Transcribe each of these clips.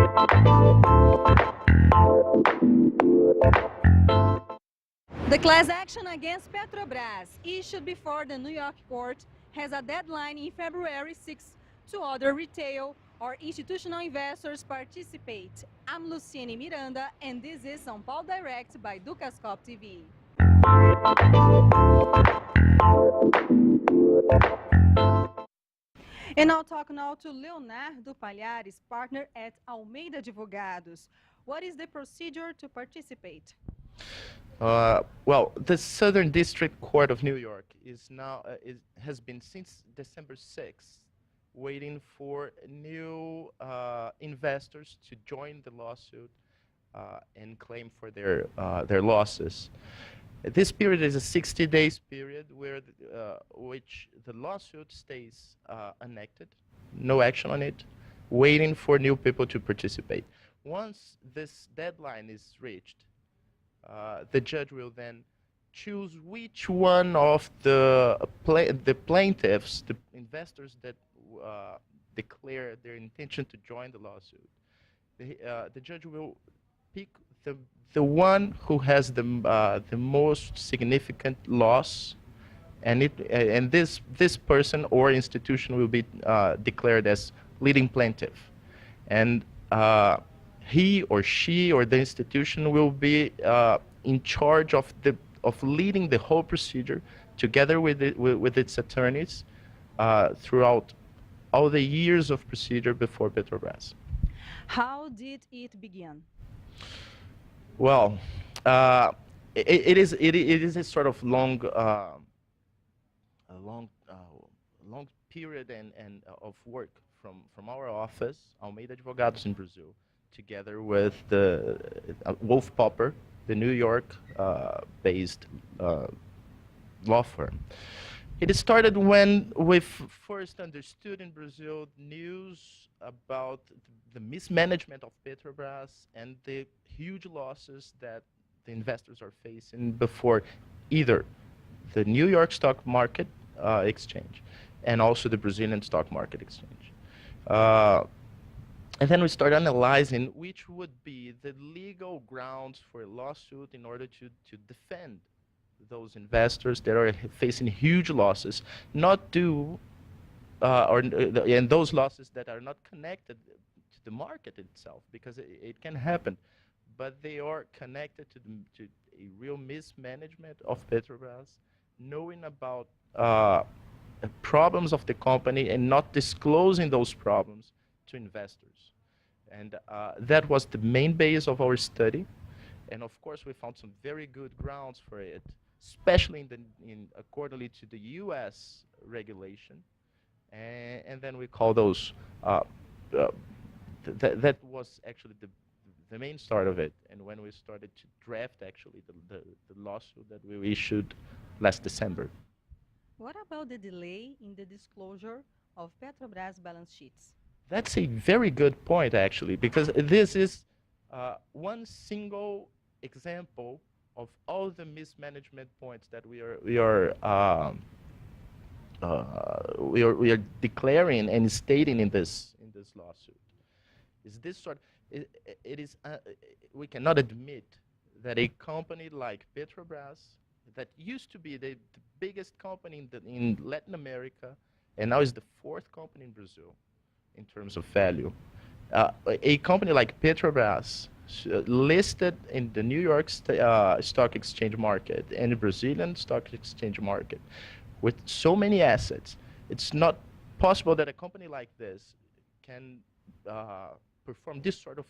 The class action against Petrobras, issued before the New York court, has a deadline in February 6 to other retail or institutional investors participate. I'm Luciene Miranda, and this is São Paulo Direct by Ducascop TV. And I'll talk now to Leonardo Palhares, partner at Almeida Advogados. What is the procedure to participate? Well, the Southern District Court of New York has been since December 6th waiting for new investors to join the lawsuit and claim for their losses. This period is a 60 days period where which the lawsuit stays enacted, no action on it, waiting for new people to participate. Once this deadline is reached, the judge will then choose which one of the plaintiffs, the investors that declare their intention to join the lawsuit. The judge will pick the one who has the most significant loss, and this person or institution will be declared as leading plaintiff, and he or she or the institution will be in charge of leading the whole procedure together with its attorneys throughout all the years of procedure before Petrobras. How did it begin? Well, it is a sort of long period and of work from our office, Almeida Advogados in Brazil, together with the Wolf Popper, the New York-based law firm. It started when we first understood in Brazil news about the mismanagement of Petrobras and the huge losses that the investors are facing before either the New York stock market exchange and also the Brazilian stock market exchange. And then we start analyzing which would be the legal grounds for a lawsuit in order to defend those investors that are facing huge losses, not due, and those losses that are not connected to the market itself, because it can happen, but they are connected to a real mismanagement of Petrobras, knowing about problems of the company and not disclosing those problems to investors. And that was the main base of our study. And of course, we found some very good grounds for it, especially accordingly to the US regulation. And then we call those, that was actually the main start of it. And when we started to draft actually the lawsuit that we issued last December. What about the delay in the disclosure of Petrobras balance sheets? That's a very good point, actually, because this is one single example of all the mismanagement points that we are declaring and stating in this lawsuit. Is this sort? We cannot admit that a company like Petrobras, that used to be the biggest company in Latin America, and now is the fourth company in Brazil in terms of value. A company like Petrobras, listed in the New York stock exchange market and the Brazilian stock exchange market, with so many assets, it's not possible that a company like this can perform this sort of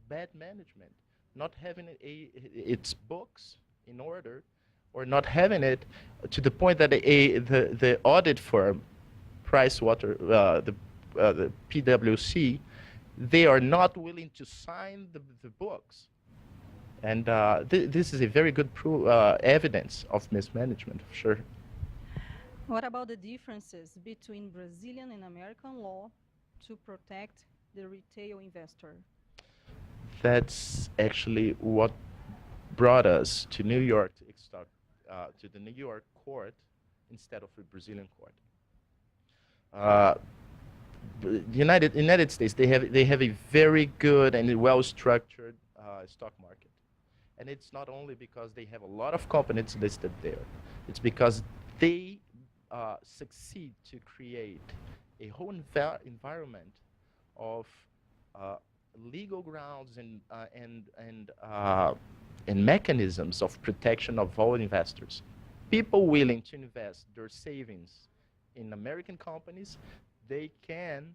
bad management, not having its books in order, or not having it to the point that the audit firm, the PwC, they are not willing to sign the books. And this is a very good evidence of mismanagement, for sure. What about the differences between Brazilian and American law to protect the retail investor? That's actually what brought us to New York, to the New York court instead of the Brazilian court. United States, they have a very good and well-structured stock market. And it's not only because they have a lot of companies listed there. It's because they succeed to create a whole environment of legal grounds and mechanisms of protection of all investors. People willing to invest their savings in American companies, they can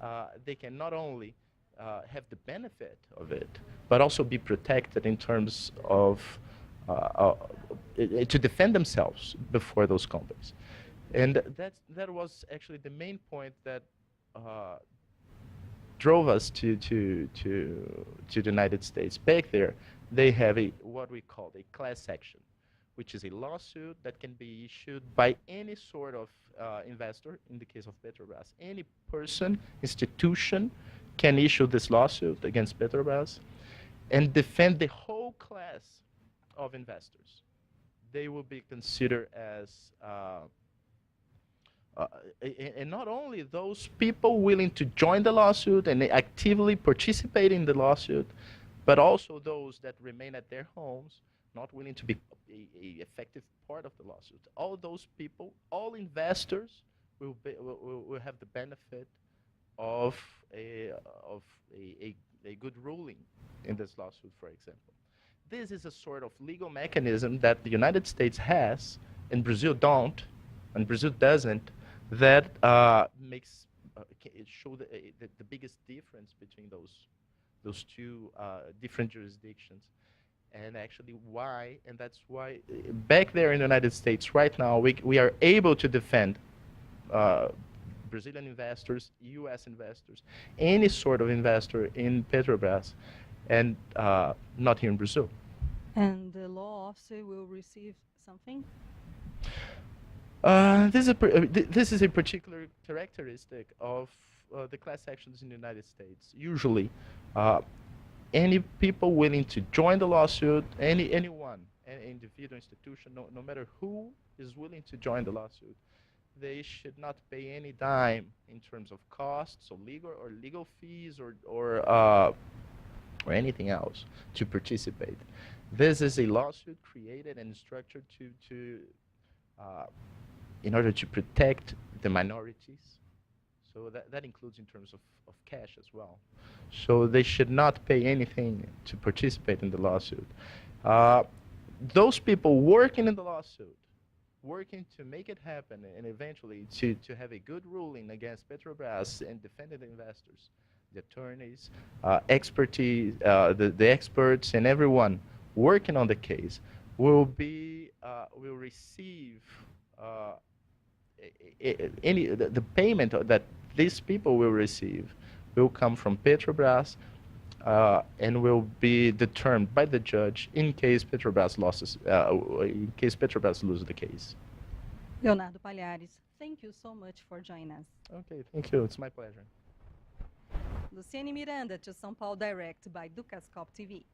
not only have the benefit of it, but also be protected in terms of to defend themselves before those companies. And that was actually the main point that drove us to the United States. Back there, they have what we call a class action, which is a lawsuit that can be issued by any sort of investor. In the case of Petrobras, any person, institution can issue this lawsuit against Petrobras and defend the whole class of investors. They will be considered as and not only those people willing to join the lawsuit and actively participate in the lawsuit, but also those that remain at their homes, not willing to be a effective part of the lawsuit. All those people, all investors, will have the benefit of a good ruling in this lawsuit, for example. This is a sort of legal mechanism that the United States has, and Brazil don't, and Brazil doesn't, that makes it show the biggest difference between those two different jurisdictions. And actually why, and that's why back there in the United States right now, we are able to defend Brazilian investors, US investors, any sort of investor in Petrobras, and not here in Brazil. And the law officer will receive something? This is a particular characteristic of the class actions in the United States. Usually, any people willing to join the lawsuit, anyone, any individual, institution, no matter who is willing to join the lawsuit, they should not pay any dime in terms of costs or legal fees or anything else to participate. This is a lawsuit created and structured in order to protect the minorities. So that includes in terms of cash as well. So they should not pay anything to participate in the lawsuit. Those people working in the lawsuit, working to make it happen and eventually to have a good ruling against Petrobras and defending the investors, the attorneys, expertise, the experts, and everyone working on the case will receive the payment that these people will receive will come from Petrobras and will be determined by the judge in case Petrobras loses the case. Leonardo Palhares, thank you so much for joining us. Okay, thank you. It's my pleasure. Luciane Miranda to São Paulo Direct by Ducascop TV.